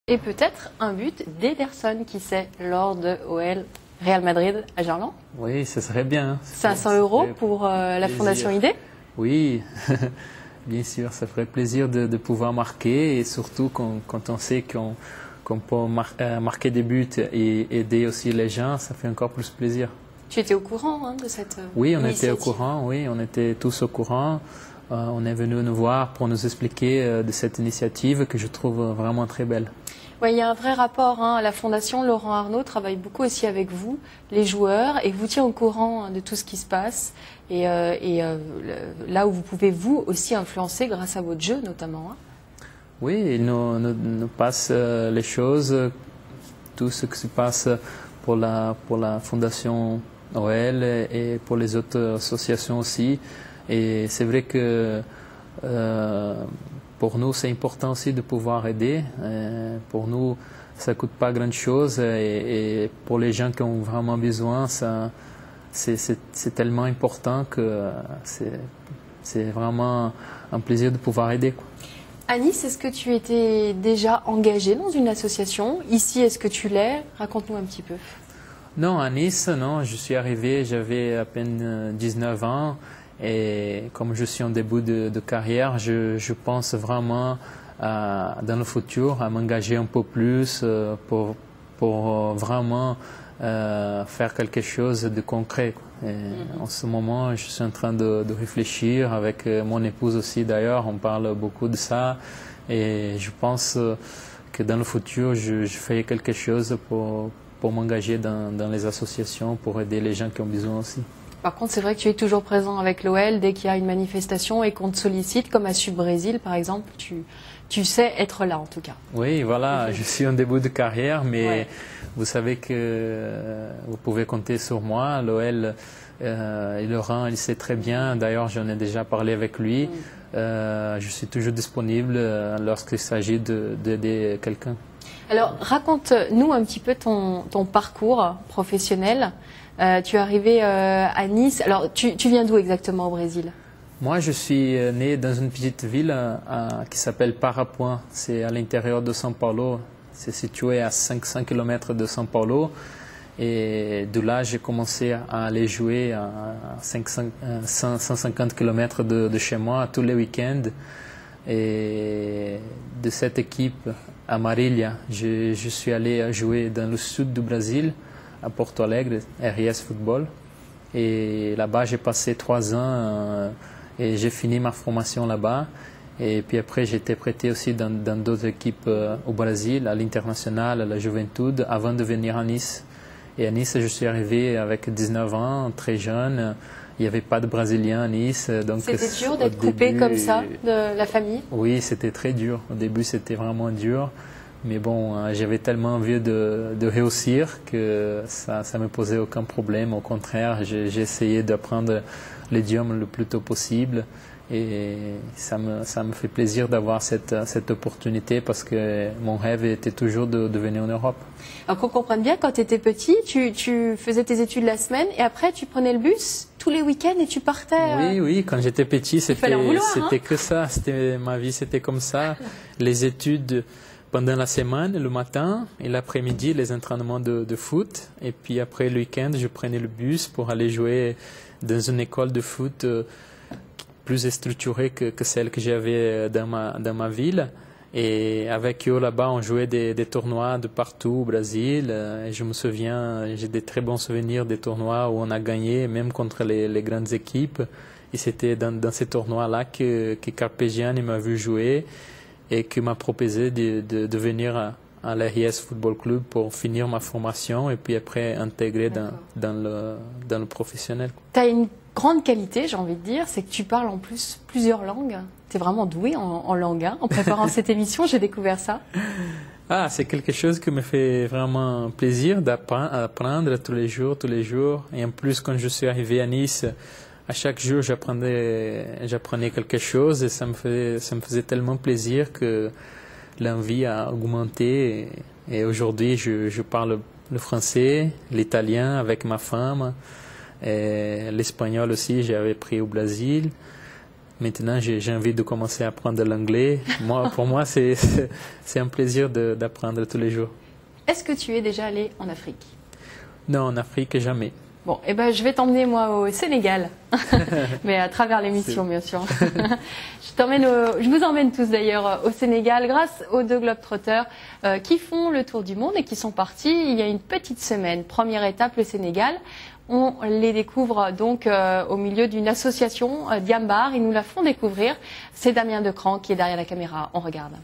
Et peut-être un but d'Ederson, qui sait, lors de OL Real Madrid à Gerland. Oui, ce serait bien. 500 € pour la Fondation ID. Oui, bien sûr, ça ferait plaisir de pouvoir marquer et surtout quand on sait qu'on peut marquer des buts et aider aussi les gens, ça fait encore plus plaisir. Tu étais au courant de cette Oui, on initiative. était au courant, oui, on était tous au courant. On est venu nous voir pour nous expliquer de cette initiative que je trouve vraiment très belle. Ouais, il y a un vrai rapport à la Fondation. Laurent Arnaud travaille beaucoup aussi avec vous, les joueurs, et vous tient au courant de tout ce qui se passe. Et là où vous pouvez vous aussi influencer grâce à votre jeu notamment. Oui, il nous passe les choses, tout ce qui se passe pour la Fondation OL et pour les autres associations aussi. Et c'est vrai que pour nous, c'est important aussi de pouvoir aider. Pour nous, ça ne coûte pas grand-chose. Et pour les gens qui ont vraiment besoin, c'est tellement important que c'est vraiment un plaisir de pouvoir aider, quoi. À Nice, est-ce que tu étais déjà engagé dans une association? Ici, est-ce que tu l'es? Raconte-nous un petit peu. Non, à Nice, non. Je suis arrivé, j'avais à peine 19 ans. Et comme je suis en début de carrière, je pense vraiment dans le futur à m'engager un peu plus pour vraiment faire quelque chose de concret, quoi. En ce moment, je suis en train de réfléchir avec mon épouse aussi. D'ailleurs, on parle beaucoup de ça. Et je pense que dans le futur, je ferai quelque chose pour m'engager dans les associations, pour aider les gens qui ont besoin aussi. Par contre, c'est vrai que tu es toujours présent avec l'OL dès qu'il y a une manifestation et qu'on te sollicite, comme à Sud-Brésil par exemple, tu sais être là en tout cas. Oui, voilà, je suis en début de carrière, mais ouais. Vous savez que vous pouvez compter sur moi. L'OL, et Laurent, il sait très bien, d'ailleurs j'en ai déjà parlé avec lui, je suis toujours disponible lorsqu'il s'agit d'aider quelqu'un. Alors raconte-nous un petit peu ton parcours professionnel. Tu es arrivé à Nice. Alors, tu viens d'où exactement au Brésil? Moi, je suis né dans une petite ville qui s'appelle Parapuã. C'est à l'intérieur de São Paulo. C'est situé à 500 km de São Paulo. Et de là, j'ai commencé à aller jouer à 150 km de chez moi tous les week-ends. Et de cette équipe à Marília, je suis allé jouer dans le sud du Brésil, à Porto Alegre, RS Football. Et là-bas, j'ai passé 3 ans et j'ai fini ma formation là-bas. Et puis après, j'ai été prêté aussi dans d'autres équipes au Brésil, à l'International, à la Juventude, avant de venir à Nice. Et à Nice, je suis arrivé avec 19 ans, très jeune. Il n'y avait pas de Brésiliens à Nice. C'était dur d'être coupé comme ça de la famille? Oui, c'était très dur. Au début, c'était vraiment dur. Mais bon, j'avais tellement envie de réussir que ça ne me posait aucun problème. Au contraire, j'ai essayé d'apprendre l'idiome le plus tôt possible. Et ça me fait plaisir d'avoir cette opportunité parce que mon rêve était toujours de venir en Europe. Alors qu'on comprenne bien, quand tu étais petit, tu faisais tes études la semaine et après tu prenais le bus tous les week-ends et tu partais. Oui, quand j'étais petit, c'était hein, que ça. Ma vie, c'était comme ça. Les études pendant la semaine, le matin et l'après-midi, les entraînements de foot. Et puis après le week-end, je prenais le bus pour aller jouer dans une école de foot plus structurée que celle que j'avais dans ma ville. Et avec eux là-bas, on jouait des tournois de partout au Brésil. Et je me souviens, j'ai des très bons souvenirs des tournois où on a gagné, même contre les grandes équipes. Et c'était dans ces tournois-là que Carpegiani m'a vu jouer et qui m'a proposé de venir à l'RS Football Club pour finir ma formation et puis après intégrer dans le professionnel. Tu as une grande qualité, j'ai envie de dire, c'est que tu parles en plus plusieurs langues. Tu es vraiment doué en langue. Hein. En préparant cette émission, j'ai découvert ça. Ah, c'est quelque chose qui me fait vraiment plaisir d'apprendre tous les jours. Et en plus, quand je suis arrivé à Nice, à chaque jour, j'apprenais quelque chose et ça me faisait tellement plaisir que l'envie a augmenté. Et aujourd'hui, je parle le français, l'italien avec ma femme, et l'espagnol aussi, j'avais appris au Brésil. maintenant, j'ai envie de commencer à apprendre l'anglais. Pour moi, c'est un plaisir d'apprendre tous les jours. Est-ce que tu es déjà allé en Afrique? Non, en Afrique, jamais. Bon, eh ben, je vais t'emmener moi au Sénégal, mais à travers l'émission, bien sûr. Je vous emmène tous d'ailleurs au Sénégal grâce aux deux Globetrotters qui font le tour du monde et qui sont partis il y a une petite semaine. Première étape, le Sénégal. On les découvre donc au milieu d'une association, Diambar. Ils nous la font découvrir. C'est Damien Decran qui est derrière la caméra. On regarde.